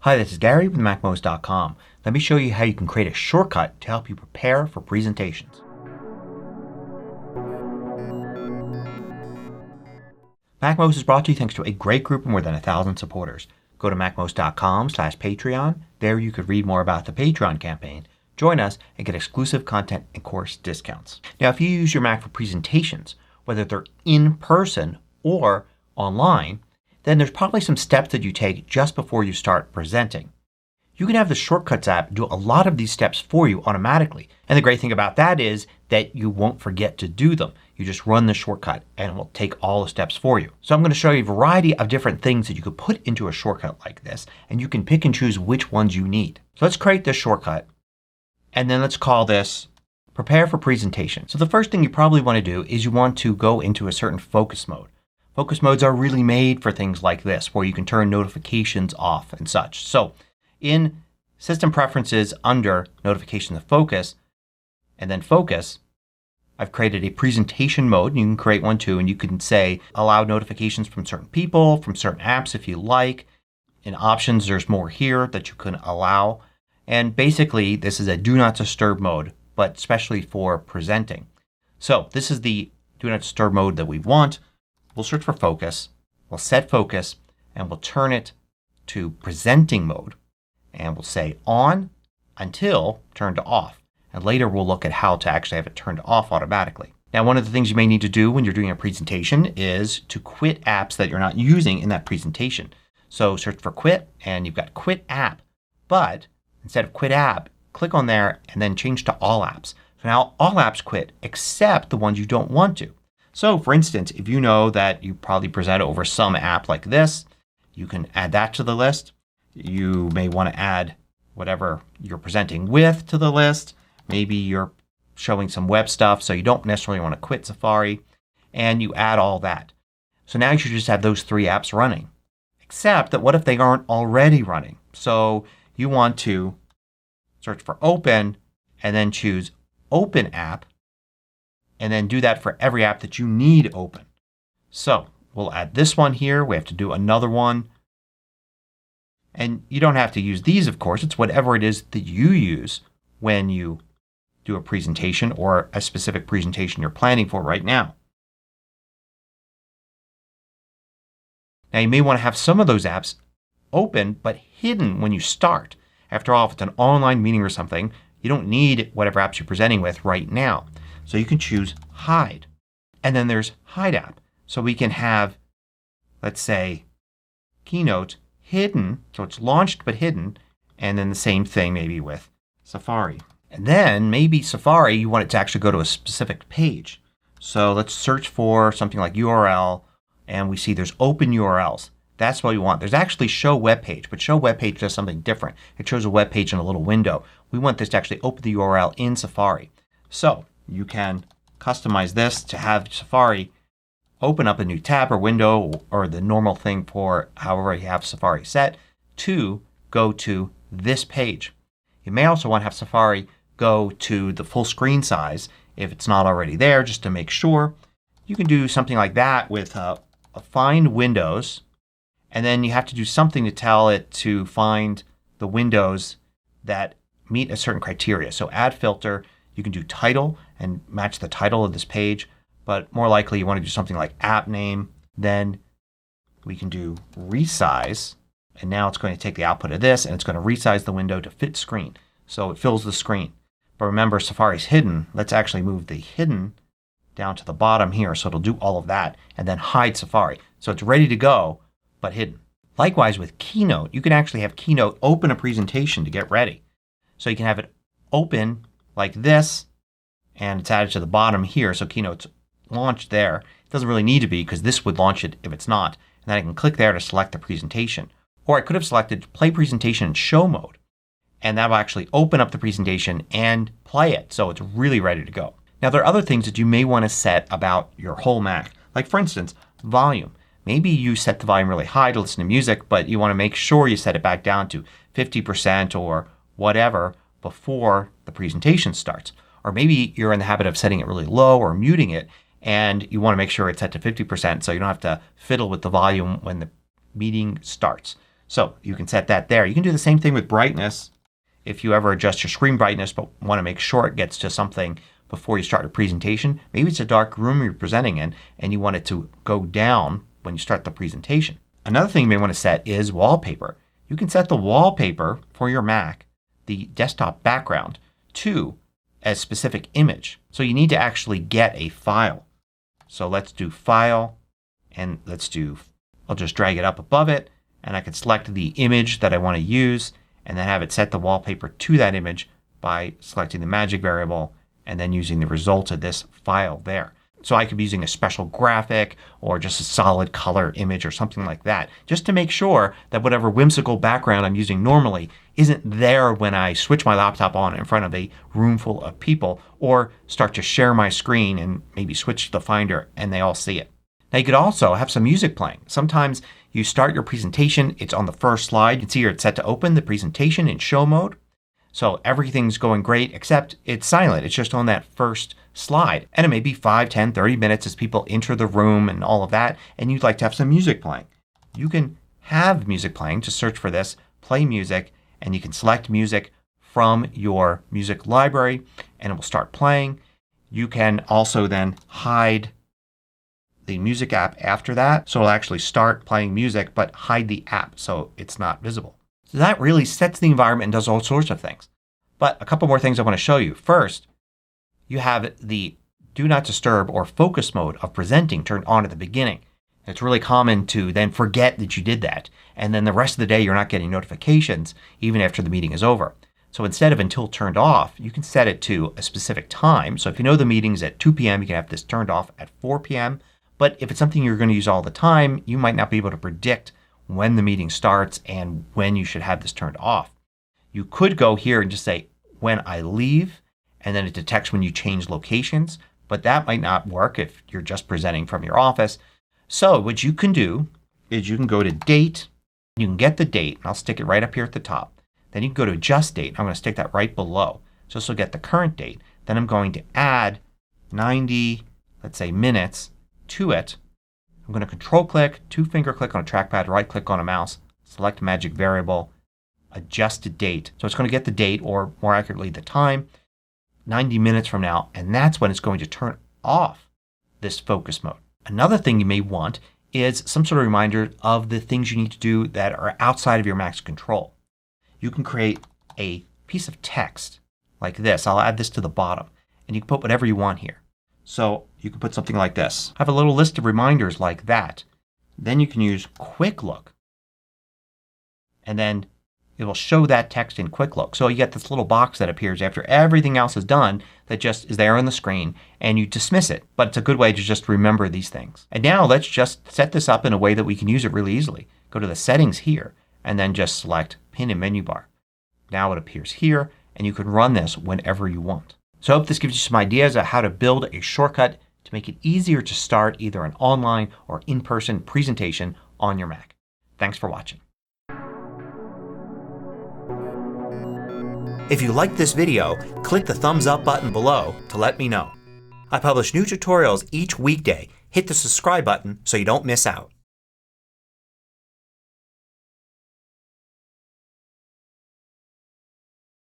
Hi, this is Gary with MACMOST.com. Let me show you how you can create a shortcut to help you prepare for presentations. MACMOST is brought to you thanks to a great group of more than 1,000 supporters. Go to MACMOST.com/Patreon. There you could read more about the Patreon campaign, join us, and get exclusive content and course discounts. Now if you use your Mac for presentations, whether they're in person or online, then there's probably some steps that you take just before you start presenting. You can have the Shortcuts app do a lot of these steps for you automatically. And the great thing about that is that you won't forget to do them. You just run the shortcut and it will take all the steps for you. So I'm going to show you a variety of different things that you could put into a shortcut like this, and you can pick and choose which ones you need. So let's create this shortcut and then let's call this Prepare for Presentation. So the first thing you probably want to do is you want to go into a certain focus mode. Focus modes are really made for things like this where you can turn notifications off and such. So in System Preferences under Notification to Focus and then Focus, I've created a presentation mode. You can create one too, and you can say allow notifications from certain people, from certain apps if you like. In Options there's more here that you can allow. And basically this is a Do Not Disturb mode, but especially for presenting. So this is the Do Not Disturb mode that we want. We'll search for Focus, we'll set Focus, and we'll turn it to Presenting mode. And we'll say On until Turn to Off. And later we'll look at how to actually have it turned off automatically. Now one of the things you may need to do when you're doing a presentation is to quit apps that you're not using in that presentation. So search for Quit and you've got Quit App. But instead of Quit App, click on there and then change to All Apps. So now all apps quit except the ones you don't want to. So for instance, if you know that you probably present over some app like this, you can add that to the list. You may want to add whatever you're presenting with to the list. Maybe you're showing some web stuff so you don't necessarily want to quit Safari. And you add all that. So now you should just have those three apps running. Except that what if they aren't already running? So you want to search for Open and then choose Open App. And then do that for every app that you need open. So we'll add this one here. We have to do another one. And you don't have to use these, of course. It's whatever it is that you use when you do a presentation or a specific presentation you're planning for right now. Now you may want to have some of those apps open but hidden when you start. After all, if it's an online meeting or something, you don't need whatever apps you're presenting with right now. So you can choose Hide. And then there's Hide App. So we can have, let's say, Keynote hidden. So it's launched but hidden. And then the same thing maybe with Safari. And then maybe Safari you want it to actually go to a specific page. So let's search for something like URL and we see there's open URLs. That's what we want. There's actually Show Web Page, but Show Web Page does something different. It shows a web page in a little window. We want this to actually open the URL in Safari. So you can customize this to have Safari open up a new tab or window or the normal thing for however you have Safari set to go to this page. You may also want to have Safari go to the full screen size if it's not already there, just to make sure. You can do something like that with Find Windows, and then you have to do something to tell it to find the windows that meet a certain criteria. So add filter. You can do title and match the title of this page, but more likely you want to do something like app name. Then we can do resize, and now it's going to take the output of this and it's going to resize the window to fit screen. So it fills the screen. But remember, Safari's hidden. Let's actually move the hidden down to the bottom here so it'll do all of that and then hide Safari. So it's ready to go but hidden. Likewise with Keynote, you can actually have Keynote open a presentation to get ready. So you can have it open like this and it's added to the bottom here. So Keynote's launched there. It doesn't really need to be because this would launch it if it's not. And then I can click there to select the presentation. Or I could have selected Play Presentation in Show Mode. And that will actually open up the presentation and play it. So it's really ready to go. Now there are other things that you may want to set about your whole Mac. Like for instance, volume. Maybe you set the volume really high to listen to music, but you want to make sure you set it back down to 50% or whatever before the presentation starts. Or maybe you're in the habit of setting it really low or muting it and you want to make sure it's set to 50% so you don't have to fiddle with the volume when the meeting starts. So you can set that there. You can do the same thing with brightness. If you ever adjust your screen brightness but want to make sure it gets to something before you start a presentation. Maybe it's a dark room you're presenting in and you want it to go down when you start the presentation. Another thing you may want to set is wallpaper. You can set the wallpaper for your Mac, the desktop background, to a specific image. So you need to actually get a file. So let's do File and I'll just drag it up above it and I can select the image that I want to use and then have it set the wallpaper to that image by selecting the magic variable and then using the results of this file there. So I could be using a special graphic or just a solid color image or something like that, just to make sure that whatever whimsical background I'm using normally isn't there when I switch my laptop on in front of a room full of people or start to share my screen and maybe switch to the Finder and they all see it. Now you could also have some music playing. Sometimes you start your presentation, it's on the first slide. You can see here it's set to open the presentation in show mode. So everything's going great except it's silent. It's just on that first slide. And it may be 5, 10, 30 minutes as people enter the room and all of that and you'd like to have some music playing. You can have music playing. Just search for this, play music, and you can select music from your music library and it will start playing. You can also then hide the music app after that. So it'll actually start playing music but hide the app so it's not visible. So that really sets the environment and does all sorts of things. But a couple more things I want to show you. First, you have the Do Not Disturb or Focus mode of presenting turned on at the beginning. It's really common to then forget that you did that and then the rest of the day you're not getting notifications even after the meeting is over. So instead of until turned off, you can set it to a specific time. So if you know the meeting's at 2 p.m. you can have this turned off at 4 p.m. But if it's something you're going to use all the time, you might not be able to predict when the meeting starts and when you should have this turned off. You could go here and just say when I leave and then it detects when you change locations. But that might not work if you're just presenting from your office. So what you can do is you can go to Date. You can get the date and I'll stick it right up here at the top. Then you can go to Adjust Date. I'm going to stick that right below. So this will get the current date. Then I'm going to add 90, let's say minutes to it. I'm going to control click, 2-finger click on a trackpad, right click on a mouse, select magic variable, adjust to date. So it's going to get the date or more accurately the time 90 minutes from now and that's when it's going to turn off this focus mode. Another thing you may want is some sort of reminder of the things you need to do that are outside of your Mac's control. You can create a piece of text like this. I'll add this to the bottom and you can put whatever you want here. So you can put something like this. I have a little list of reminders like that. Then you can use Quick Look and then it will show that text in Quick Look. So you get this little box that appears after everything else is done that just is there on the screen and you dismiss it. But it's a good way to just remember these things. And now let's just set this up in a way that we can use it really easily. Go to the settings here and then just select Pin in Menu Bar. Now it appears here and you can run this whenever you want. So I hope this gives you some ideas of how to build a shortcut to make it easier to start either an online or in-person presentation on your Mac. Thanks for watching. If you liked this video, click the thumbs up button below to let me know. I publish new tutorials each weekday. Hit the subscribe button so you don't miss out.